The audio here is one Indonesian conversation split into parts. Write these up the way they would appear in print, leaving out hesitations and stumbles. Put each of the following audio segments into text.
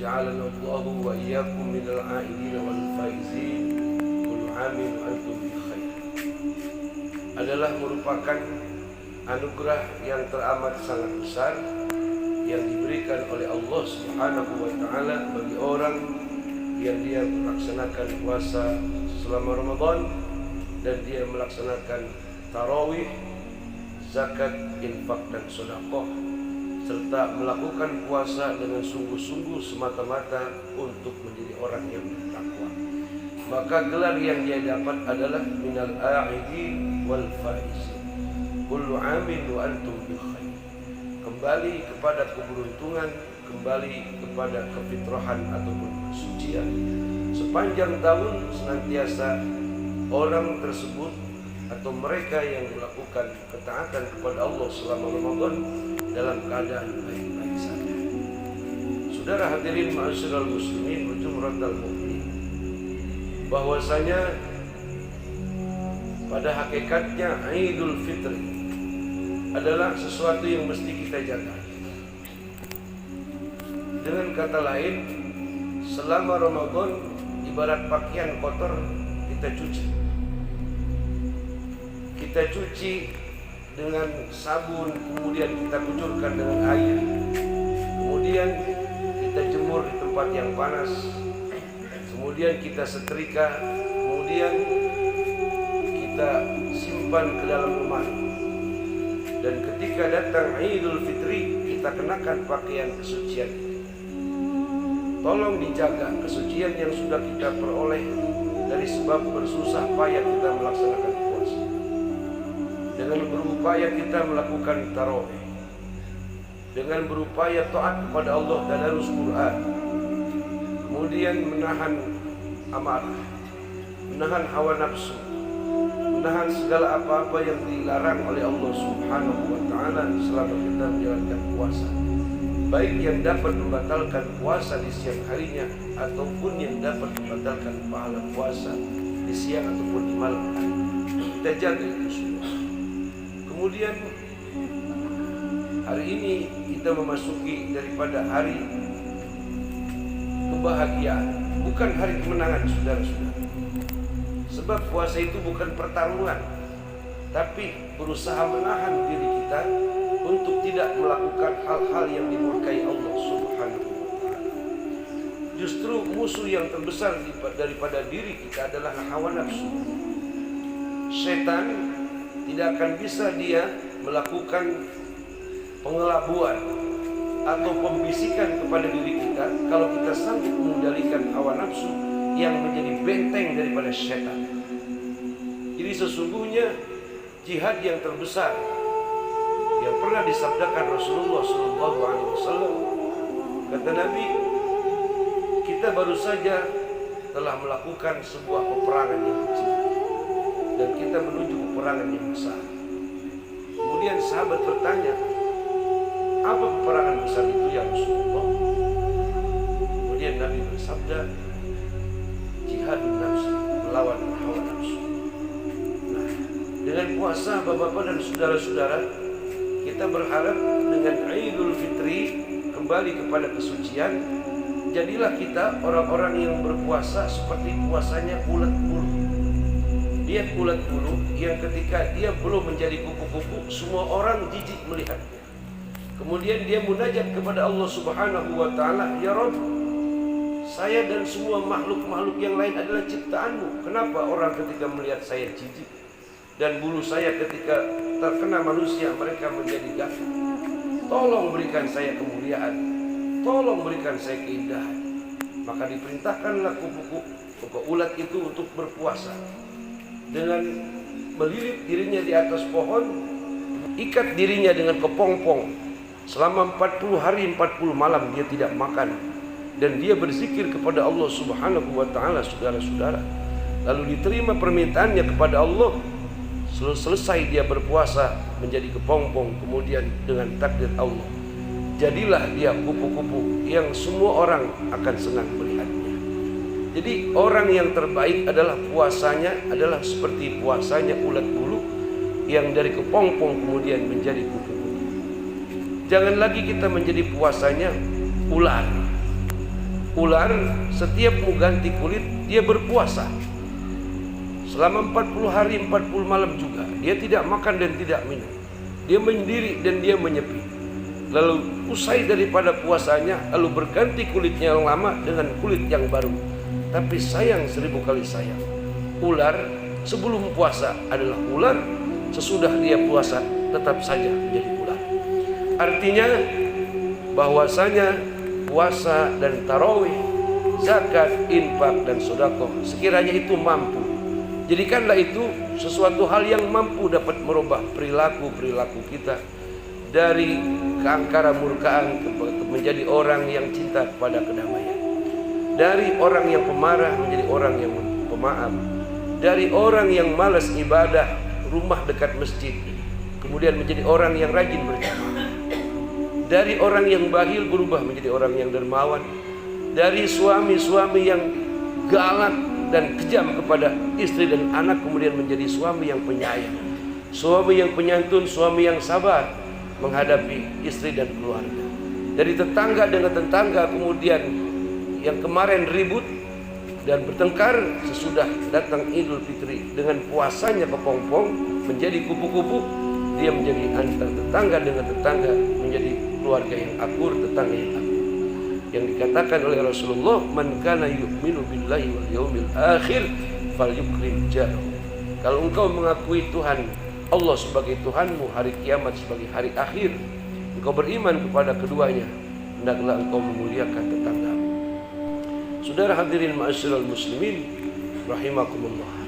ja'alana Allahu wa iyyakum minal a'idin wal faizin. Kullu 'amin wa antum bi khair. Adalah merupakan anugerah yang teramat sangat besar yang diberikan oleh Allah Subhanahu wa taala bagi orang yang dia melaksanakan puasa selama Ramadan dan dia melaksanakan tarawih, zakat, infak dan sedekah, serta melakukan puasa dengan sungguh-sungguh semata-mata untuk menjadi orang yang bertakwa. Maka gelar yang dia dapat adalah minal a'idin wal faizin. Kullu 'amin wa antum bi khair. Kembali kepada keberuntungan, kembali kepada kefitrahan ataupun kesucian. Sepanjang tahun senantiasa orang tersebut atau mereka yang melakukan ketaatan kepada Allah selama Ramadan dalam keadaan baik-baik saja. Saudara hadirin ma'asyiral muslimin wa jumratal mu'minin, bahwasanya pada hakikatnya Idul Fitri adalah sesuatu yang mesti kita jaga. Dengan kata lain, selama Ramadan ibarat pakaian kotor kita cuci. Kita cuci dengan sabun, kemudian kita kucurkan dengan air, kemudian kita jemur di tempat yang panas, kemudian kita setrika, kemudian kita simpan ke dalam lemari. Dan ketika datang Idul Fitri, kita kenakan pakaian kesucian itu. Tolong dijaga kesucian yang sudah kita peroleh dari sebab bersusah payah kita melaksanakan puasa. Dengan berupaya kita melakukan tarawih, dengan berupaya taat kepada Allah tadarus Quran, kemudian menahan amarah, menahan hawa nafsu, menahan segala apa-apa yang dilarang oleh Allah Subhanahu wa taala selama kita menjalankan puasa, baik yang dapat membatalkan puasa di siang harinya ataupun yang dapat membatalkan pahala puasa di siang ataupun di malam hari. Kita jaga itu semua. Kemudian hari ini kita memasuki daripada hari kebahagiaan, bukan hari kemenangan, saudara-saudara. Sebab puasa itu bukan pertarungan, tapi berusaha menahan diri kita untuk tidak melakukan hal-hal yang dimurkai Allah Subhanahu wa taala. Justru musuh yang terbesar daripada diri kita adalah hawa nafsu. Setan tidak akan bisa dia melakukan pengelabuan atau pembisikan kepada diri kita kalau kita sanggup mengendalikan hawa nafsu yang menjadi benteng daripada setan. Jadi sesungguhnya jihad yang terbesar yang pernah disabdakan Rasulullah SAW, kata Nabi, kita baru saja telah melakukan sebuah peperangan yang kecil dan kita menuju peperangan yang besar. Kemudian sahabat bertanya, apa peperangan besar itu ya Rasulullah? Kemudian Nabi bersabda, jihadun nafsi, melawan hawa nafsu. Nah, dengan puasa bapak-bapak dan saudara-saudara, kita berharap dengan Idul Fitri kembali kepada kesucian. Jadilah kita orang-orang yang berpuasa seperti puasanya ulat bulu. Dia ulat bulu yang ketika dia belum menjadi kupu-kupu, semua orang jijik melihatnya. Kemudian dia munajat kepada Allah Subhanahu wa taala, ya Rabb, saya dan semua makhluk-makhluk yang lain adalah ciptaanmu. Kenapa orang ketika melihat saya jijik? Dan bulu saya ketika terkena manusia mereka menjadi gatal. Tolong berikan saya kemuliaan, tolong berikan saya keindahan. Maka diperintahkanlah kupu-kupu ulat itu untuk berpuasa. Dengan melilit dirinya di atas pohon, ikat dirinya dengan kepompong. Selama 40 hari 40 malam dia tidak makan. Dan dia berzikir kepada Allah Subhanahu wa taala, saudara-saudara. Lalu diterima permintaannya kepada Allah. Selesai dia berpuasa menjadi kepompong, kemudian dengan takdir Allah, jadilah dia kupu-kupu yang semua orang akan senang melihatnya. Jadi orang yang terbaik adalah puasanya adalah seperti puasanya ulat bulu yang dari kepompong kemudian menjadi kupu-kupu. Jangan lagi kita menjadi puasanya ular. Ular setiap mau ganti kulit dia berpuasa selama 40 hari 40 malam juga. Dia tidak makan dan tidak minum. Dia menyendiri dan dia menyepi. Lalu usai daripada puasanya, lalu berganti kulitnya yang lama dengan kulit yang baru. Tapi sayang 1000 kali sayang, ular sebelum puasa adalah ular, sesudah dia puasa tetap saja menjadi ular. Artinya bahwasanya puasa dan tarawih, zakat, infak dan sedekah, sekiranya itu mampu, jadikanlah itu sesuatu hal yang mampu dapat merubah perilaku kita dari keangkara murkaan menjadi orang yang cinta kepada kedamaian, dari orang yang pemarah menjadi orang yang pemaaf, dari orang yang malas ibadah rumah dekat masjid kemudian menjadi orang yang rajin berjamaah, dari orang yang bakhil berubah menjadi orang yang dermawan, dari suami-suami yang galak dan kejam kepada istri dan anak kemudian menjadi suami yang penyayang, suami yang penyantun, suami yang sabar menghadapi istri dan keluarga. Dari tetangga dengan tetangga kemudian yang kemarin ribut dan bertengkar, sesudah datang Idul Fitri dengan puasanya kepompong menjadi kupu-kupu, dia menjadi antar tetangga dengan tetangga menjadi keluarga yang akur, tetangga yang akur. Yang dikatakan oleh Rasulullah, man kana yu'minu billahi wal yaumil akhir falyukrim jarahu. Kalau engkau mengakui Tuhan Allah sebagai Tuhanmu, hari kiamat sebagai hari akhir, engkau beriman kepada keduanya, hendaklah engkau memuliakan tetanggamu. Saudara hadirin ma'asyiral muslimin rahimakumullah.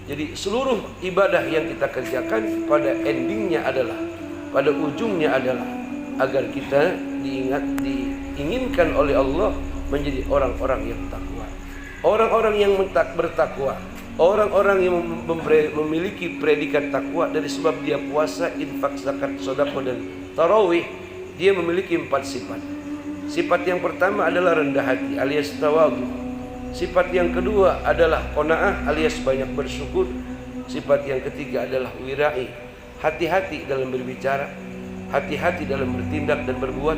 Jadi seluruh ibadah yang kita kerjakan pada endingnya adalah, pada ujungnya adalah agar kita diinginkan oleh Allah menjadi orang-orang yang takwa, orang-orang yang bertakwa, orang-orang yang memiliki predikat takwa. Dari sebab dia puasa, infak, zakat, sedekah dan tarawih, dia memiliki 4 sifat. Sifat yang pertama adalah rendah hati alias tawadhu. Sifat yang kedua adalah qanaah alias banyak bersyukur. Sifat yang ketiga adalah wirai, hati-hati dalam berbicara, hati-hati dalam bertindak dan berbuat,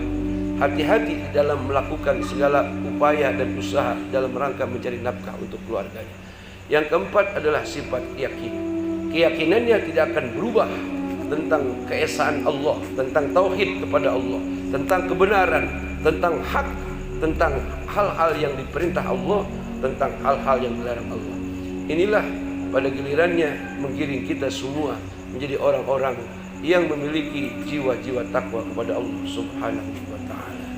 hati-hati dalam melakukan segala upaya dan usaha dalam rangka mencari nafkah untuk keluarganya. Yang keempat adalah sifat yakin. Keyakinannya tidak akan berubah tentang keesaan Allah, tentang tauhid kepada Allah, tentang kebenaran, tentang hak, tentang hal-hal yang diperintah Allah, tentang hal-hal yang dilarang Allah. Inilah pada gilirannya menggiring kita semua menjadi orang-orang yang memiliki jiwa-jiwa takwa kepada Allah Subhanahu wa ta'ala.